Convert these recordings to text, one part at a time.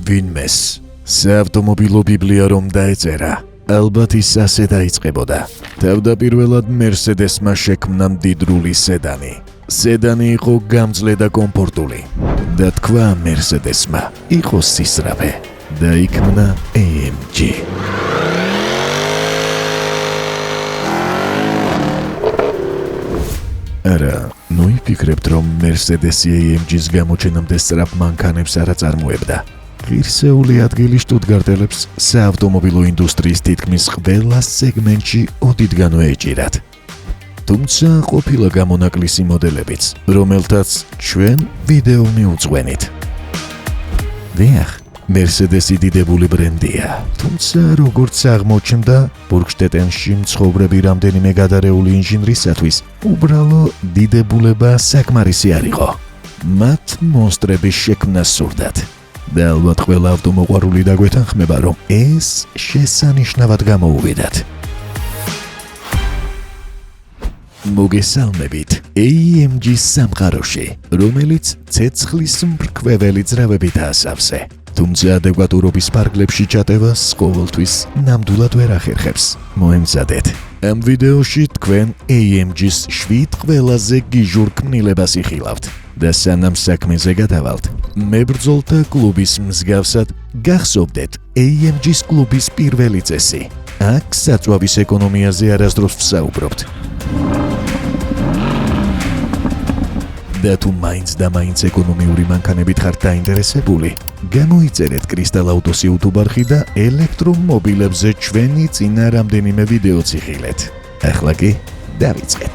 ვინმეს საავტომობილო ბიბლია რომ დაეწერა, ალბათ ის ასე დაიწყებოდა. თავდაპირველად მერსედესმა შექმნა მდიდრული სედანი. სედანი იყო გამძლე და კომფორტული. და თქვა მერსედესმა, იყო სისწრაფე და იქმნა AMG. არა, ნუ იფიქრებთ, რომ მერსედესი AMG-ს გამოჩენამდე სწრაფ მანქანებს არ აწარმოებდა. ღირსეული ადგილი შტუტგარტელებს საავტომობილო ინდუსტრიის თითქმის ყველა სეგმენტში ოდითგანვე ეჭირათ. თუმცა ყოფილა გამონაკლისი მოდელებიც, რომელთაც ჩვენ ვიდეო მივუძღვენით. დიახ, მერსედესი დიდებული ბრენდია, თუმცა როგორც აღმოჩნდა, ბურგშტეტენში მცხოვრები რამდენიმე გადარეული ინჟინრისათვის უბრალო დიდებულება საკმარისი არ იყო. მათ მონსტრების შექმნა სურდათ. და ალბათ ყველა ავტომოყვარული დაგვეთანხმება, რომ ეს შესანიშნავად გამოუვიდათ. მოგესალმებით AMG-ს სამყაროში, რომელიც ცეცხლის მრქვეველი ძრავებით აასავსე. თუმცა ადეკვატურობის ფარგლებში ჩატევას ყოველთვის ნამდვილად ვერ ახერხებს. მოემზადეთ. ამ ვიდეოში თქვენ AMG-ს 7 ყველაზე გიჟურ ქმნილებას იხილავთ. და სანამ საქმეზე გადავალთ, მებრძოლთა კლუბის მსგავსად გახსოვდეთ AMG-ს კლუბის პირველი წესი. აქ საწვავის ეკონომიაზე არასდროს ვსაუბრობთ. და თუ მაინც და მაინც ეკონომიური მანქანებით ხართ დაინტერესებული, გამოიწერეთ კრისტალ აუტოს YouTube არხი და ელექტრომობილებზე ჩვენი წინა რამდენიმე ვიდეოც იხილეთ. ახლა კი დავიწყეთ.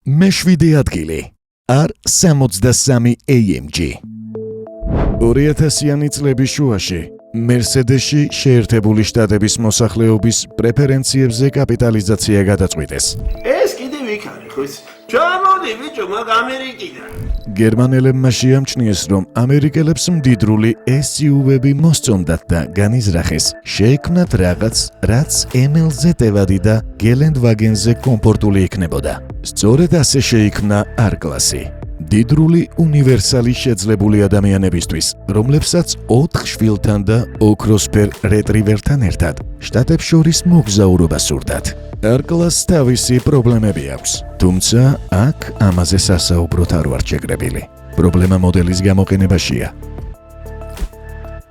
მე-7 ადგილი. R63 AMG. 2000-იანი წლების შუაში მერსედესში შეერთებული შტატების მოსახლეობის პრეფერენციებზე კაპიტალიზაცია გადაწყვიტეს. ეს კიდევ იქ არის, ხო იცი? ჩამოდი ბიჭო, მაგ ამერიკიდან. გერმანელებმა შეამჩნიეს, რომ ამერიკელებს მდიდრული SUV-ები მოსწონდათ და განიზრახეს შეექმნათ რაღაც, რაც ML-ზე ტევადი და გელენდვაგენზე კომფორტული იქნებოდა. სწორედ ასე შეიქმნა R-კლასი. დიდრული უნივერსალი შეძლებული ადამიანებისთვის, რომლებსაც 4 შვილთან და ოქროსფერ რეტრივერთან ერთად შტატებს შორის მოგზაურობა სურდათ. R-კლასს თავისი პრობლემები აქვს, თუმცა აქ ამაზე სასაუბროთ არ ვარ შეკრებილი. პრობლემა მოდელის გამოყენებაშია.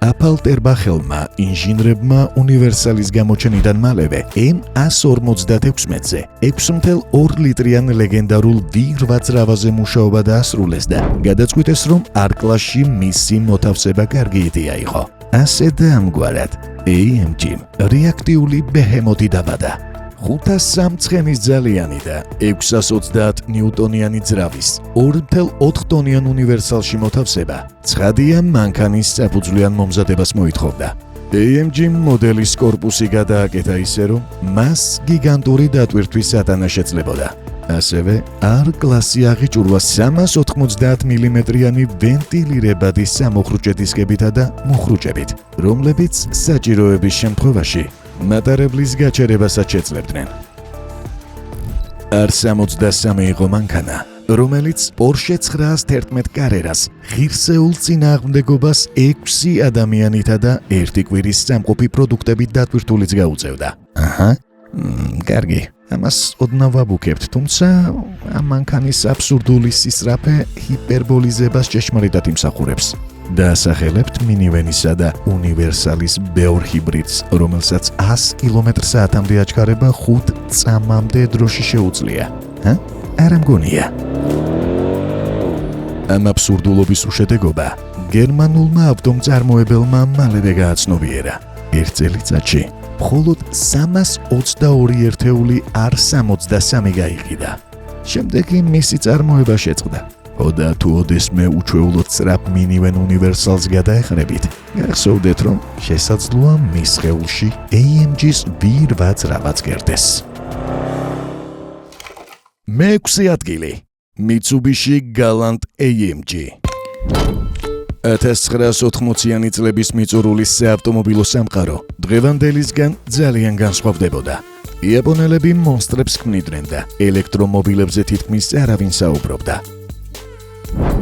აპალტერბახელმა ინჟინრებმა უნივერსალის გამოჩენიდან მალევე M156-ზე 6.2 ლიტრიან ლეგენდარულ V8 ძრავაზე მუშაობა დაასრულეს და გადაწყვიტეს, რომ R-კლასში მისი მოთავსება კარგი იდეა იყო. ასე და ამგვარად AMG-მ რეაქტიული ბეჰემოთი დაბადა. 503 ცხენის ძალიანი და 630 ნიუტონიანი ძრავის 2.4 ტონიან უნივერსალში მოთავსება ცხადია მანქანის საფუძვლიან მომზადებას მოითხოვდა. AMG მოდელის კორპუსი გადააკეთა ისე, რომ მას გიგანტური დატვირთვის სატანა შეძლებოდა. ასევე R-კლასი აღიჭურვა 390 მმ-იანი ვენტილირებადი სამოხრუჭე დისკებითა და მოხრუჭებით, რომლებიც საჭიროების შემთხვევაში მატარებლის გაჩერებასაც შეძლებდნენ. R63 იყო მანქანა, რომელიც Porsche 911 კარერას ღირსეულ წინააღმდეგობას 6 ადამიანითა და 1 კვირის სამყოფი პროდუქტებით დატვირთულიც გაუწევდა. აჰა, კარგი, ამას ოდნავ ვაბუქებთ, თუმცა ამ მანქანის აბსურდული სისწრაფე ჰიპერბოლიზებას ჭეშმარიტად იმსახურებს. დაასახელებთ მინივენისა და უნივერსალის ბევრ ჰიბრიდს, რომელსაც 100 კმ/სთ-მდე აჩქარება 5 წამამდე დროში შეუძლია. არა მგონია. ამ აბსურდულობის უშედეგობა გერმანულმა ავტომწარმოებელმა მალევე გააცნობიერა. 1 წელიწადში მხოლოდ 322 ერთეული R63 გაიყიდა. შემდეგ კი მისი წარმოება შეწყდა. და თუ ოდესმე უჩვეულოდ სწრაფ მინივენ უნივერსალს გადაეხრებით, გახსოვდეთ, რომ შესაძლოა მის სხეულში AMG-ს V8 ძრავაც გერდეს. მე-6 ადგილი. Mitsubishi Galant AMG. 1980-იანი წლების მიწურული საავტომობილო სამყარო დღევანდელისგან ძალიან განსხვავდებოდა. იაპონელები მონსტრებს ქმნიდნენ და ელექტრომობილებზე თითქმის არავინ საუბრობდა.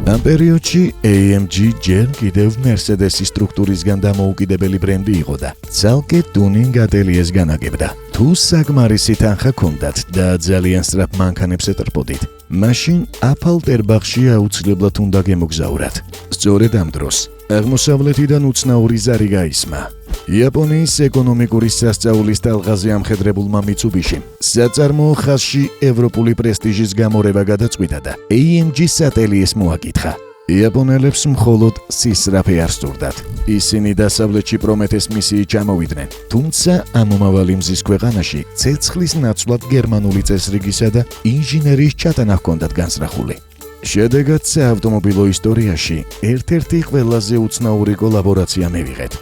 ამ პერიოდში AMG ჯერ კიდევ Mercedes-ის სტრუქტურისგან დამოუკიდებელი ბრენდი იყო და ცალკე ტუნინგ ატელიეს განაგებდა. თუ საკმარისი თანხა ჰქონდათ და ძალიან სწრაფ მანქანებს ეტრპოდით, მაშინ აფალტერბახში აუცილებლად უნდა გემოგზაურათ. სწორედ ამ დროს აღმოსავლეთიდან უცნაური ზარი გაისმა. იაპონიის ეკონომიკური სასწაულის ტალღაზე ამხედრებულმა მიცუბიშიმ საწარმოო ხაზში ევროპული პრესტიჟის გამორევა გადაწყვიტა და AMG-ს ატელიეს მოაკითხა. იაპონელებს მხოლოდ სისწრაფე არ სურდათ. ისინი დასავლეთში პრომეთეს მისიით ჩამოვიდნენ, თუმცა ამომავალი მზის ქვეყანაში ცეცხლის ნაცვლად გერმანული წესრიგისა და ინჟინერიის ჩატანა ჰქონდათ განსრახული. შედეგად საავტომობილო ისტორიაში ერთ-ერთი ყველაზე უცნაური კოლაბორაცია მივიღეთ.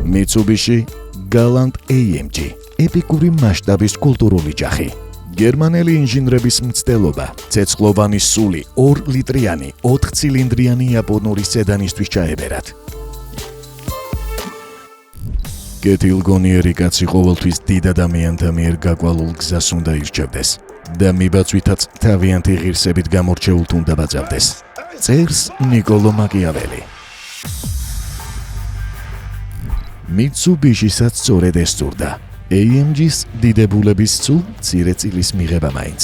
Mitsubishi Galant AMG ეპიკური მასშტაბის კულტურული ჯახი. გერმანელი ინჟინრების მცდელობა ცეცხლოვანი სული 2 ლიტრიანი 4 ცილინდრიანი იაპონური სედანისთვის ჩაებერათ. კეთილგონიერი კაცი ყოველთვის დიდ ადამიანთა მიერ გაკვალულ გზას უნდა ირჩევდეს და მიბაწვითაც თავიანთი ღირსებით გამორჩეულთ უნდა ბაძავდეს. წერს ნიკოლო მაკიაველი. Mitsubishi-საც სწორედ ეს სურდა. AMG-ს დიდებულების სულ მცირე წილის მიღება მაინც.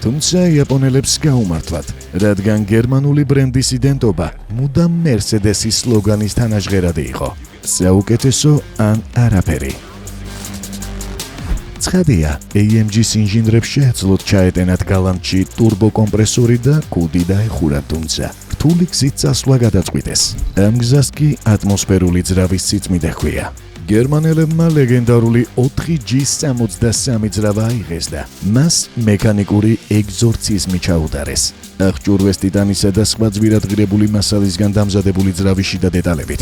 თუმცა იაპონელებს გაუმართლათ, რადგან გერმანული ბრენდის იდენტობა მუდამ Mercedes-ის სლოგანის თანაჟღერადი იყო. საუკეთესო ან არაფერი. ცხადია, AMG-ს ინჟინრებს შეეძლოთ ჩაეტენათ გალანტში ტურბოკომპრესორი და კუდი დაეხურათ, თუმცა რთული გზით წასვლა გადაწყვიტეს. ამ გზას კი ატმოსფერული ძრავის სიწმიდე ჰქვია. გერმანელებმა ლეგენდარული 4G63 ძრავა აიღეს და მას მექანიკური ეგზორციზმი ჩაუტარეს. აღჭურვეს ტიტანისა და სხვა ძვირადღირებული მასალისგან დამზადებული ძრავის შიდა დეტალებით.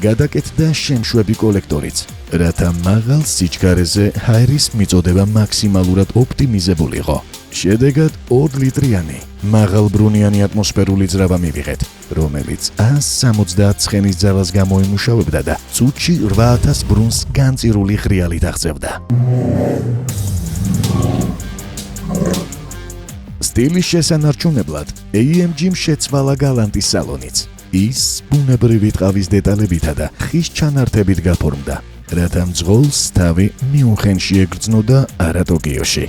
გადაკეთდა შემშვები კოლექტორიც, რათა მაღალ სიჩქარეზე ჰაერის მიწოდება მაქსიმალურად ოპტიმიზებულიყო. შედეგად 2 ლიტრიანი მაღალბრუნიანი ატმოსფერული ძრავა მივიღეთ, რომელიც 170 ცხენის ძალას გამოიმუშავებდა და წუთში 8000 ბრუნს განწირული ღრიალით აღწევდა. სტილის შესანარჩუნებლად AMG-მ შეცვალა გალანტის სალონიც. ის ბუნებრივი ტყავის დეტალებითა და ხის ჩანართებით გაფორმდა, რათა მძღოლს თავი მიუნხენში ეგრძნოდა, არა ტოკიოში.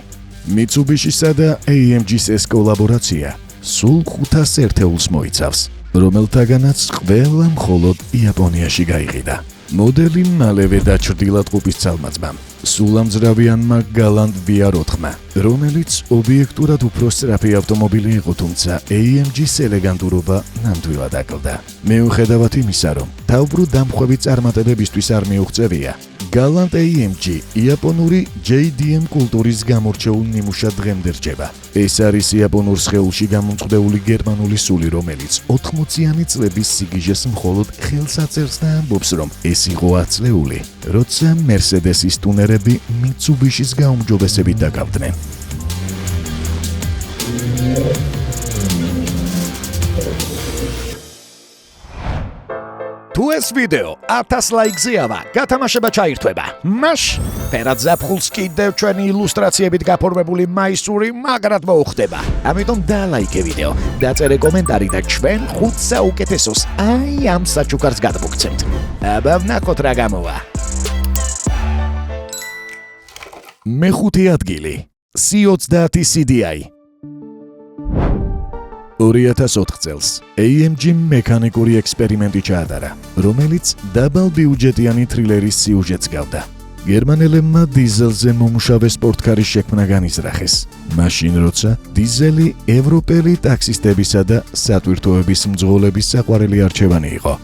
Mitsubishi-სა და AMG-ს ეს კოლაბორაცია სულ 500 ერთეულს მოიცავს, რომელთაგანაც ყველა მხოლოდ იაპონიაში გაიყიდა. მოდელი მალევე დაჩრდილა ტყუპის ცალმაძმამ, სულამძრავიანმა Galant VR4-მა, რომელიც ობიექტურად უფრო სწრაფი ავტომობილი იყო, თუმცა AMG-ს ელეგანტურობა ნამდვილად აკლდა. მიუხედავად იმისა, რომ თავბრუ დამხვევი წარმატებებისთვის არ მიუღწევია, Galant AMG იაპონური JDM კულტურის გამორჩეულ ნიმუშად დღემდე რჩება. ეს არის იაპონურ სხეულში გამომწყვდეული გერმანული სული, რომელიც 80-იანი წლების სიგიჟეს მხოლოდ ხელს აწერს და ამბობს, რომ ეს იყო აწლეული, როცა Mercedes-ის ტუნერები Mitsubishi-ს გაუმჯობესებით დაკავდნენ. თუ ეს ვიდეო 1000 ლაიქზე ავა, გათამაშება ჩაირთვება. მაშ ფერად ზაფხულს კიდევ ჩვენი ილუსტრაციებით გაფორმებული მაისური მაგრად მოუხდება. ამიტომ დალაიქე ვიდეო, დაწერე კომენტარი და ჩვენ 5 საუკეთესოს აი ამ საჩუქარს გადმოგცემთ. აბა ვნახოთ რა გამოვა. მეხუთე ადგილი. C30 CDI 2004 წელს AMG-მ მექანიკური ექსპერიმენტი ჩაატარა, რომელიც დაბალბიუჯეტიანი თრილერის სიუჟეტს გავდა. გერმანელებმა დიზელზე მომუშავე სპორტკარის შექმნა განიზრახეს, მაშინ როცა დიზელი ევროპელი ტაქსისტებისა და სატვირთოების მძღოლების საყვარელი არჩევანი იყო.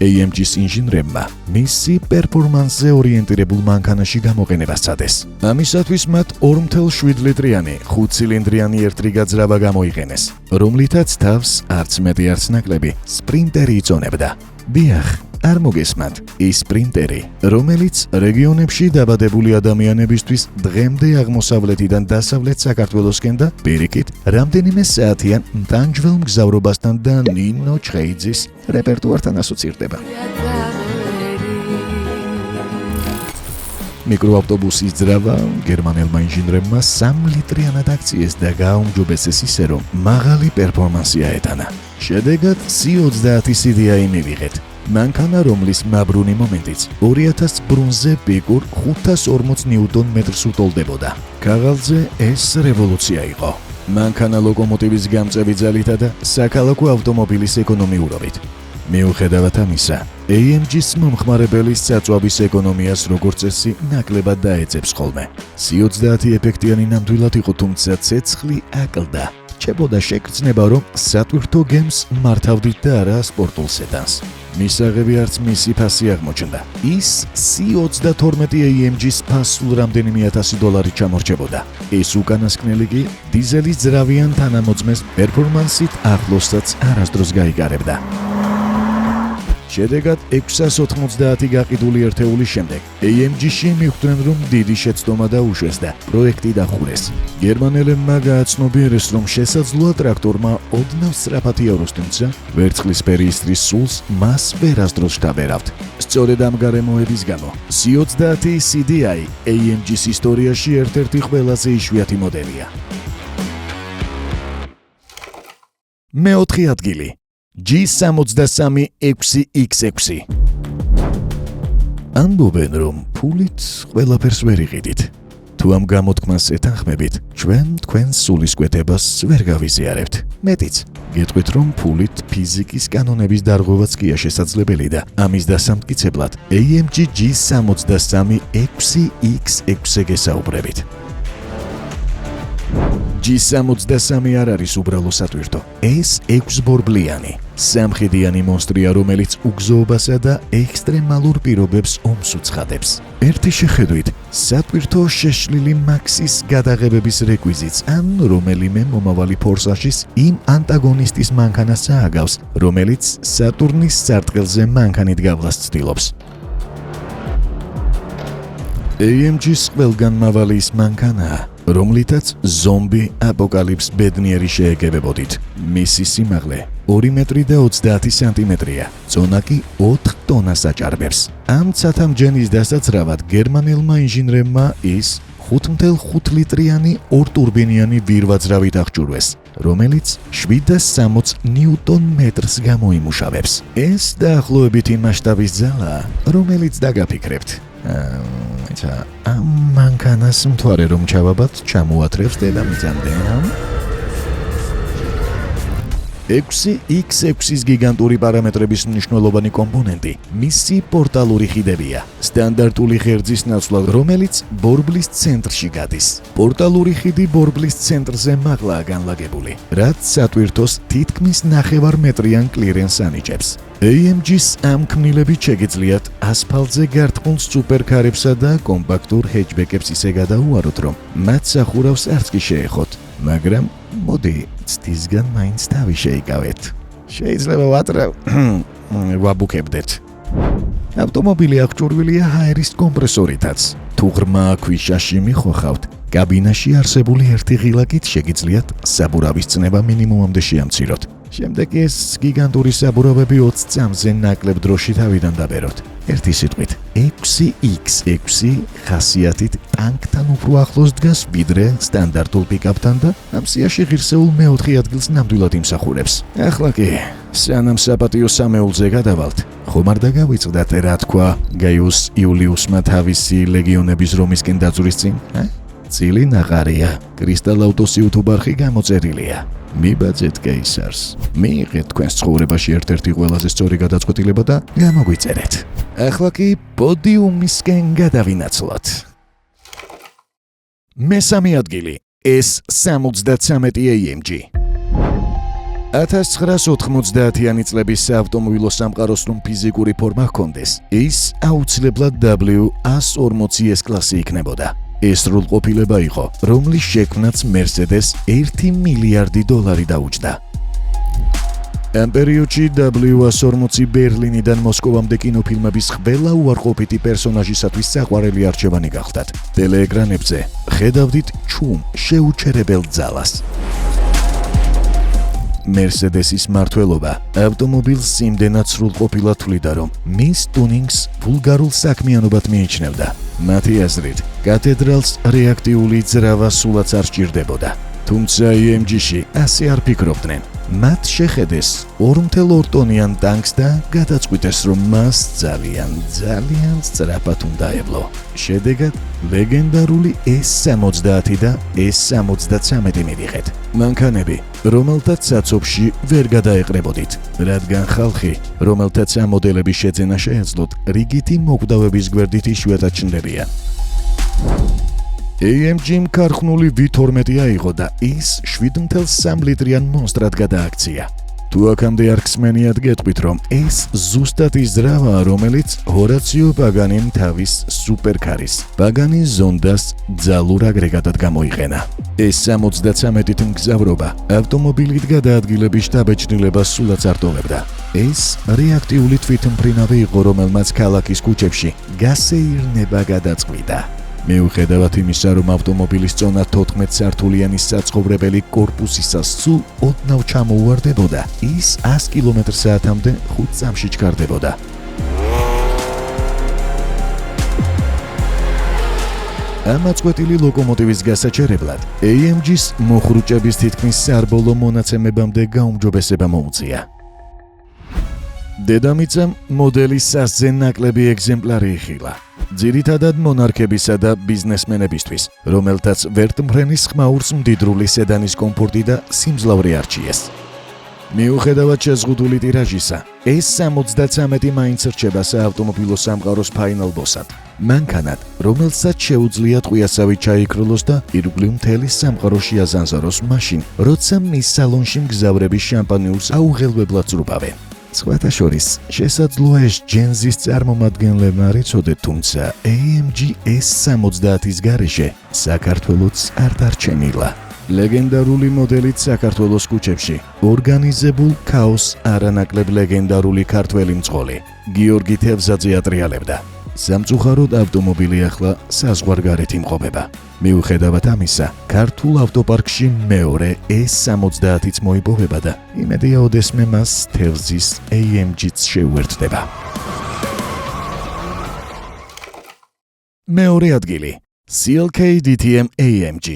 AMG-ს ინჟინრებმა მისი პერფორმანსზე ორიენტირებულ მანქანაში გამოყენება სცადეს. ამისათვის მათ 2.7 ლიტრიანი 5 ცილინდრიანი ერთრიგა ძრავა გამოიყენეს, რომლითაც თავს არც მეტი არც ნაკლები სპრინტერი იწონებდა. დიახ, არ მოგესმათ, ის სპრინტერი, რომელიც რეგიონებში დაბადებული ადამიანებისთვის დღემდე აღმოსავლეთიდან დასავლეთ საქართველოსკენ და პირიქით რამდენიმე საათიან მტანჯველ მგზავრობასთან და ნინო ჩხეიძის რეპერტუართან ასოცირდება. მიკროავტობუსის ძრავა გერმანელმა ინჟინრებმა 3 ლიტრიანად აქციეს და გააუმჯობესეს ისე, რომ მაღალი პერფორმანსი აეტანა. შედეგად C30 CDI მივიღეთ. მანქანა, რომლის მაბრუნი მომენტიც 2000 ბრუნზე პიკურ 540 ნიუტონ-მეტრს უტოლდებოდა. ქაღალდზე ეს რევოლუცია იყო. მანქანა ლოკომოტივის გამწევი ძალითა და საქალაქო ავტომობილის ეკონომიურობით. მიუხედავად ამისა, AMG-ს მომხმარებელის საწვავის ეკონომიას როგორც წესი ნაკლებად დაეწევს ხოლმე. C30 ეფექტიანი ნამდვილად იყო, თუმცა ცეცხლი აკლდა. რჩებოდა შეგრძნება, რომ სატვირთო გემს მართავდით და არა სპორტულ სედანს. მისაღები არც მისი ფასი აღმოჩნდა. ის C32 AMG-ს ფასულ რამდენიმე $1000 ჩამორჩებოდა. ეს უკანასკნელი კი დიზელის ძრავიან თანამოძმეს პერფორმანსით ახლოსაც არასდროს გაიგარებდა. შედეგად 690 გაყიდული ერთეულის შემდეგ AMG-ში მიხვდნენ, რომ დიდი შეცდომა დაუშვეს და პროექტი დახურეს. გერმანელებმა გააცნობიერეს, რომ შესაძლოა ტრაქტორმა ოდნავ სწრაფად იაროს, თუმცა ვერცხლისფერი ისრის სულს მას ვერასდროს შთაბერავთ. სწორედ ამ გარემოების გამო C30 CDI AMG-ს ისტორიაში ერთ-ერთი ყველაზე იშვიათი მოდელია. მეოთხე ადგილი G63 6X6. ამბობენ, რომ ფულით ყველაფერს ვერ იყიდით. თუ ამ გამოთქმას ეთანხმებით, ჩვენ თქვენს სულისკვეთებას ვერ გავიზიარებთ. მეტიც, გეტყვით, რომ ფულით ფიზიკის კანონების დარღვევაც კია შესაძლებელი და ამის დასამტკიცებლად AMG G63 6X6 გესაუბრებით. G63 არ არის უბრალო სატვირთო. ეს 6-ბორბლიანი, სამხედრიანი მონსტრია, რომელიც უგზოობასა და ექსტრემალურ პირობებს ომს უცხადებს. ერთი შეხედვით, სატვირთო შეშლილი მაქსის გადაღებების რეკვიზიტს ან რომელიმე მომავალი ფორსაჟის იმ ანტაგონისტის მანქანას ააგავს, რომელიც სატურნის სარტყელზე მანქანით გავლას ცდილობს. AMG-ს ყველგან მავალი ის მანქანაა, რომლითაც ზომბი აპოკალიფს ბედნიერი შეეგებებოდით. მისი სიმაღლე 2 მეტრი და 30 სანტიმეტრია, წონა კი 4 ტონას აჭარბებს. ამ ცათამჯენის დასაცრავად გერმანელმა ინჟინრებმა ის 5.5 ლიტრიანი ორტურბინიანი ვირვაძრავით აღჭურვეს, რომელიც 760 ნიუტონ-მეტრს გამოიმუშავებს. ეს დაახლოებითი მასშტაბის ძალაა, რომელიც დაგაფიქრებთ. ამ მანქანას მთვარე რომ ჩავაბათ, ჩამოათრევს დედამიწამდე. 6X6-ის გიგანტური პარამეტრების მნიშვნელოვანი კომპონენტი მისი პორტალური ხიდებია, სტანდარტული ღერძის ნაცვლად, რომელიც ბორბლის ცენტრში გადის. პორტალური ხიდი ბორბლის ცენტრზე მაღლაა განლაგებული, რაც სატვირთოს თითქმის 9 მეტრიან კლირენსს ანიჭებს. AMG-ს ამ ქმნილებით შეგიძლიათ ასფალტზე გარტყმულ სუპერკარებსა და კომპაქტურ ჰეჯბეკებს ისე გადაუაროთ, რომ მათ სახურავს არც კი შეეხოთ, მაგრამ მოდი ცდისგან მაინც თავი შეიკავეთ. შეიძლება ვაბუქებდეთ. ავტომობილი აღჭურვილია ჰაერის კომპრესორითაც. თუ ღრმა ქვიშაში მიხოხავთ, კაბინაში არსებული ერთი ღილაკით შეგიძლიათ საბურავის წნება მინიმუმამდე შეამციროთ. შემდეგ ეს გიგანტური საბურავები 20 წამზე ნაკლებ დროში თავიდან დაბეროთ. ერთი სიტყვით, 6X6 ხასიათით ტანკთან უფრო ახლოს დგას, ვიდრე სტანდარტულ პიკაპთან და ამ სიაში ღირსეულ მეოთხე ადგილს ნამდვილად იმსახურებს. ახლა კი, სანამ საპატიო სამეულზე გადავალთ, ხომ არ დაგავიწყდათ, რა თქვა გაიუს იულიუსმა თავისი ლეგიონების რომისკენ დაძვრის წინ? წილი ნაყარია, კრისტალ აუტოს YouTube-არხი გამოწერილია. მიბაძეთ კეისარს. მიიღეთ თქვენს ცხოვრებაში ერთ-ერთი ყველაზე სწორი გადაწყვეტილება და გამოგვიწერეთ. ახლა კი პოდიუმისკენ გადავინაცვლოთ. მესამე ადგილი S63 AMG. 1990-იანი წლების საავტომობილო სამყაროს რომ ფიზიკური ფორმა ჰქონდეს, ის აუცილებლად W140S კლასი იქნებოდა. ეს სრულყოფილება იყო, რომლის შექმნაც Mercedes $1 მილიარდი დაუჯდა. ამ პერიოდში W140 ბერლინიდან მოსკოვამდე კინოფილმების ყველა უარყოფითი პერსონაჟისათვის საყვარელი არჩევანი გახდათ. ტელეეკრანებზე ხედავდით ჩუმ შეუჩერებელ ძალას. Mercedes-ის მმართველობა ავტომობილს იმდენად სრულყოფილად თვლიდა, რომ მის ტუნინგს ვულგარულ საქმიანობად მიიჩნევდა. მათი აზრით, კათედრალს რეაქტიული ძრავა სულაც არ სჭირდებოდა. თუმცა AMG-ში ასე არ ფიქრობდნენ. მათ შეხედეს 2.2 ტონიან ტანკს და გადაწყვიტეს, რომ მას ძალიან სწრაფად უნდა ევლო. შედეგად, ლეგენდარული S-70 და S-73 მივიღეთ. მანქანები, რომელთაც საცობში ვერ გადაეყრებოდით, რადგან ხალხი, რომელთაც ამ მოდელების შეძენა შეეძლოთ, რიგითი მოკვდავების გვერდით იშვიათად ჩნდებიან. AMG-მ ქარხნული V12 აიღო და ის 7.3 ლიტრიან მონსტრად გადააქცია. თუ აქამდე არ გსმენიათ გეტყვით, რომ ეს ზუსტად ის ძრავაა, რომელიც ჰორაციო პაგანიმ თავის სუპერკარის პაგანის ზონდას ძალურ აგრეგატად გამოიყენა. S-73 მგზავრობა ავტომობილით გადაადგილების შთაბეჭდილებას სულაც არ ტოვებდა. ეს რეაქტიული თვითმფრინავი იყო, რომელმაც ქალაქის ქუჩებში გასეირნება გადაწყვიტა. მიუხედავად იმისა, რომ ავტომობილის წონა 14 სართულიანი საცხოვრებელი კორპუსისას სულ ოდნავ ჩამოუვარდებოდა, ის 100 კმ/სთ-მდე 5 წამში ჩქარდებოდა. ამ აწყვეტილი ლოკომოტივის გასაჩერებლად AMG-ს მოხრუჭების თითქმის სარბოლო მონაცემებამდე გაუმჯობესება მოუწია. დედამიწამ მოდელის სასზე ნაკლები ეგზემპლარი იხილა. ძირითადად მონარქებისა და ბიზნესმენებისთვის, რომელთაც ვერტმფრენის ხმაურს მდიდრული სედანის კომფორტი და სიმძლავრე არჩიეს. მიუხედავად შეზღუდული ტირაჟისა, S-73 მაინც რჩება საავტომობილო სამყაროს ფაინალ ბოსად. მანქანად, რომელსაც შეუძლია ტყვიასავით ჩაიქროლოს და ირგვლივ მთელი სამყაროში აზანზაროს მაშინ, როცა მის სალონში მგზავრების შამპანიურს აუღელვებლად ზრუბავენ. სხვათა შორის, შესაძლოა ეს ჯენზის წარმომადგენლებმა არ იცოდეთ, თუმცა AMG S-70-ის გარეშე საქართველოც არ დარჩენილა. ლეგენდარული მოდელით საქართველოს ქუჩებში ორგანიზებულ ქაოსს არანაკლებ ლეგენდარული ქართველი მძღოლი გიორგი თევზაძე ატრიალებდა. სამწუხაროდ ავტომობილი ახლა საზღვარგარეთ იმყოფება. მიუხედავად ამისა, ქართულ ავტოპარკში მეორე S-70-იც მოიპოვება და იმედია ოდესმე მას თევზის AMG-ც შეუერთდება. მეორე ადგილი CLK DTM AMG.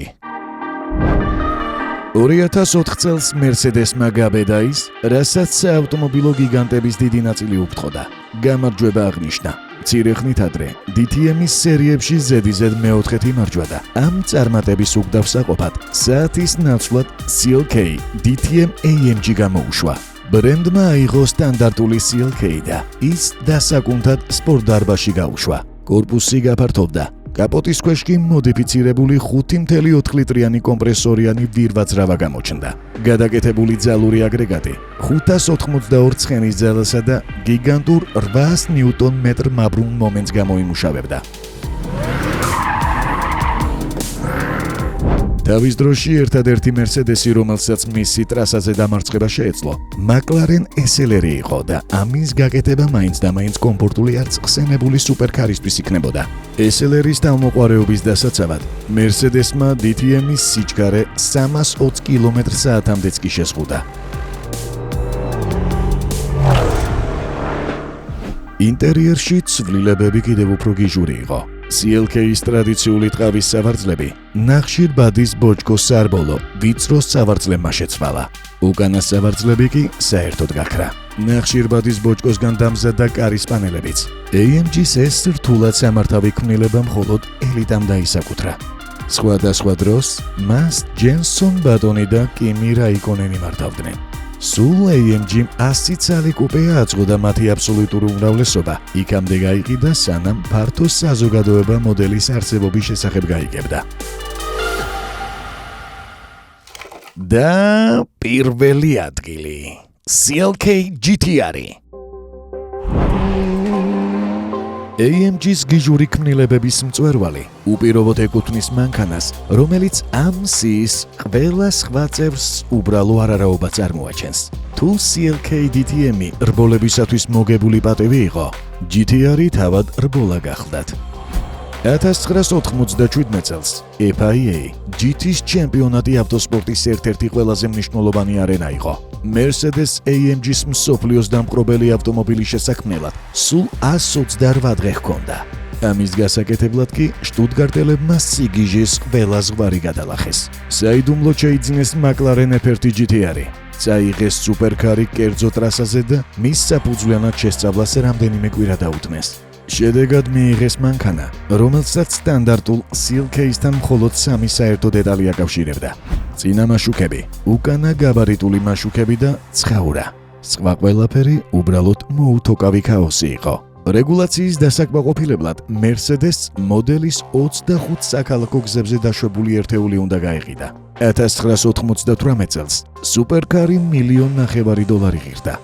2004 წელს Mercedes-მა გაბედა ის, რასაც საავტომობილო გიგანტების დიდი ნაწილი უფრთხოდა. გამარჯვება აღნიშნა. მცირე ხნით ადრე DTM-ის სერიებში ზედიზედ მეოთხედ იმარჯვა და ამ წარმატების უგდავსაყოფად საათის ნაცვლად CLK DTM AMG გამოუშვა. ბრენდმა აიღო სტანდარტული CLK და ის დასაკუნთად სპორტ დარბაზში გაუშვა. კორპუსი გაფართოვდა. კაპოტის ქვეშ კი მოდიფიცირებული 5.4 ლიტრიანი კომპრესორიანი ვირვაძრავა გამოჩნდა. გადაკეთებული ძალური აგრეგატი 582 ცხენის ძალასა და გიგანტურ 800 ნიუტონ-მეტრ მაბრუნ მომენტს გამოიმუშავებდა. თავის დროში ერთადერთი Mercedes-ი, რომელსაც მისი ტრასაზე დამარცხება შეეძლო, McLaren SLR-ი იყო და ამის გაკეთება მაინც და მაინც კომფორტული არც ხსენებული სუპერკარისთვის იქნებოდა. SLR-ის თავმოყვარეობის დასაცავად, Mercedes-მა DTM-ის სიჩქარე 320 კმ/სთ-მდეც კი შეზღუდა. ინტერიერში ცვლილებები კიდევ უფრო გიჟური იყო. CLK-ის ტრადიციული ტყავის სავარძლები ნახშირბადის ბოჭკოს სარბოლო ვიწრო სავარძლებმა შეცვალა. უკანა სავარძლები კი საერთოდ გაქრა. ნახშირბადის ბოჭკოსგან დამზადდა კარის პანელებიც. AMG-ს ეს რთულად სამართავი ქმნილება მხოლოდ ელიტამ დაისაკუთრა. სხვადასხვა დროს მას ჯენსონ ბატონი და კიმი რაიკონენი მართავდნენ. სულ AMG-მ 100 ცალი კუპე აწყო და მათი აბსოლუტური უმრავლესობა იქამდე გაიყიდა, სანამ ფართო საზოგადოება მოდელის არსებობის შესახებ გაიგებდა. და პირველი ადგილი CLK GT-R. AMG-ს გიჟური ქმნილებების მწვერვალი უპირობოდ ეკუთვნის მანქანას, რომელიც ამ სიის ყველა სხვა წევრს უბრალო არარაობა წარმოაჩენს. თუ CLK DTM-ი რბოლებისათვის მოგებული პატივი იყო, GT-R თავად რბოლა გახლდათ. 1997 წელს FIA GT-ს ჩემპიონატი ავტოსპორტის ერთ-ერთი ყველაზე მნიშვნელოვანი არენა იყო. Mercedes AMG-ს მსოფლიოს დამპყრობელი ავტომობილის შესაქმნელად სულ 128 დღე ჰქონდა. ამის გასაკეთებლად კი შტუტგარტელებმა სიგიჟის ყველა ზღვარი გადალახეს. საიდუმლო შეიძინეს McLaren F1 GT-არი. წაიღეს სუპერკარი კერძო ტრასაზე და მის საფუძვლიანად შესწავლას რამდენიმე კვირა დაუთმეს. შედეგად მიიღეს მანქანა, რომელსაც სტანდარტულ Seal-Case-თან მხოლოდ 3 საერთო დეტალი აკავშირებდა. წინა მაშუქები, უკანა გაბარიტული მაშუქები და ცხაურა. სხვა ყველაფერი უბრალოდ მოუთოკავი ქაოსი იყო. რეგულაციის დასაკმაყოფილებლად Mercedes მოდელის 25 საქალაქო გზებზე დაშვებული ერთეული უნდა გაეყიდა. 1998 წელს სუპერკარი $1,500,000 ღირდა,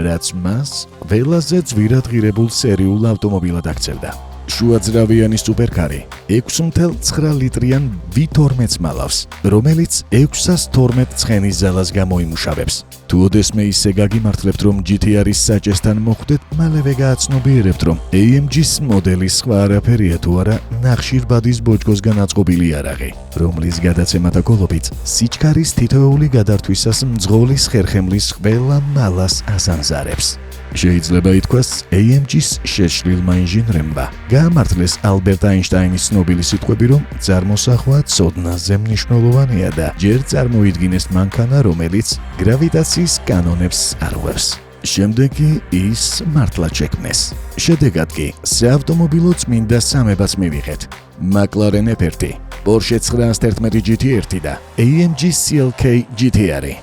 რაც მას ყველაზე ძვირად ღირებულ სერიულ ავტომობილად აქცევდა. შუაძრავიანი სუპერკარი 6.9 ლიტრიან V12 მალავს, რომელიც 612 ცხენის ზალას გამოიმუშავებს. თუ ოდესმე ისე გაგიმართლებთ, რომ GT-რის საჭესთან მოხვდეთ, მალევე გააცნობიერებთ, რომ AMG-ს მოდელის სხვა არაფერია თუ არა ნახშირბადის ბოჭკოსგან აწყობილი იარაღი, რომლის გადაცემათა გოლობით სიჩქარის თითოეული გადართვისას მძღოლის ხერხემლის ყველა მალას ასანზარებს. შეიძლება ითქვას, AMG-ს შეშლილმა ინჟინრებმა გაამართლეს ალბერტ აინშტაინის ცნობილი სიტყვები, რომ წარმოსახვა ცოდნაზე მნიშვნელოვანია და ჯერ წარმოიდგინეს მანქანა, რომელიც გრავიტაციის კანონებს არღვევს. შემდეგ კი ის მართლაც შექმნეს. შედეგად კი საავტომობილო წმინდა სამებაც მივიღეთ. McLaren F1, Porsche 911 GT1 და AMG CLK GT-არი.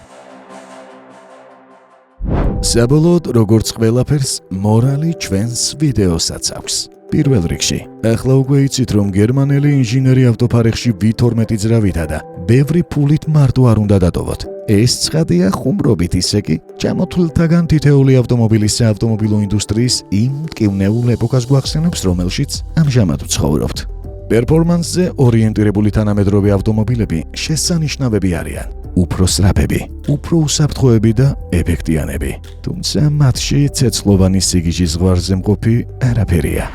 საბოლოოდ, როგორც ყველაფერს, მორალი ჩვენს ვიდეოსაც აქვს. პირველ რიგში, ახლა უკვე იცით, რომ გერმანელი ინჟინერი ავტოფარეხში V12 ძრავითა და ბევრი ფულით მარტო არ უნდა დატოვოთ. ეს ცხადია ხუმრობით, ისე კი ჩამოთვლილთაგან თითეული ავტომობილის საავტომობილო ინდუსტრიის იმ მტკივნეულ ეპოქას გვახსენებს, რომელშიც ამჟამად ვცხოვრობთ. პერფორმანსზე ორიენტირებული თანამედროვე ავტომობილები შესანიშნავები არიან. უფრო სწრაფები, უფრო უსაფრთხოები და ეფექტიანები. თუმცა მათში ცეცხლოვანი სიგიჟის ზღვარზე მყოფი არაფერია.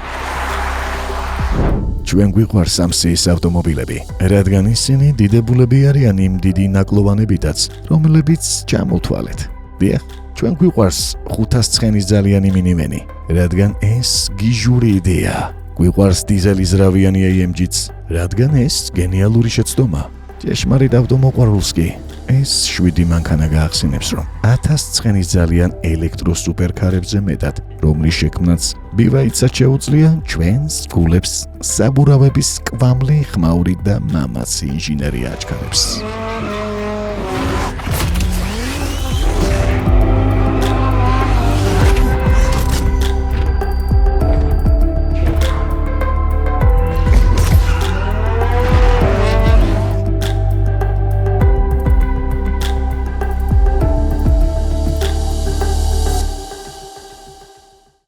ჩვენ გვიყვარს ამ სიის ავტომობილები, რადგან ისინი დიდებულები არიან იმ დიდი ნაკლოვანებითაც, რომლებიც ჩამოვთვალეთ. დიახ, ჩვენ გვიყვარს 500 ცხენის ძალიანი მინივენი, რადგან ეს გიჟური იდეა. გვიყვარს დიზელი ზრავიანი AMG-ც, რადგან ეს გენიალური შეცდომა. ჭეშმარიტ ავტომოყვარულს კი ეს 7 მანქანა გაახსენებს, რომ 1000 ცხენის ძალიან ელექტროსუპერკარებზე მეტად, რომლის შექმნაც BYD-საც შეუძლია ჩვენს გულებს საბურავების კვამლი ხმაურით და მამაცი ინჟინერია აჩქარებს.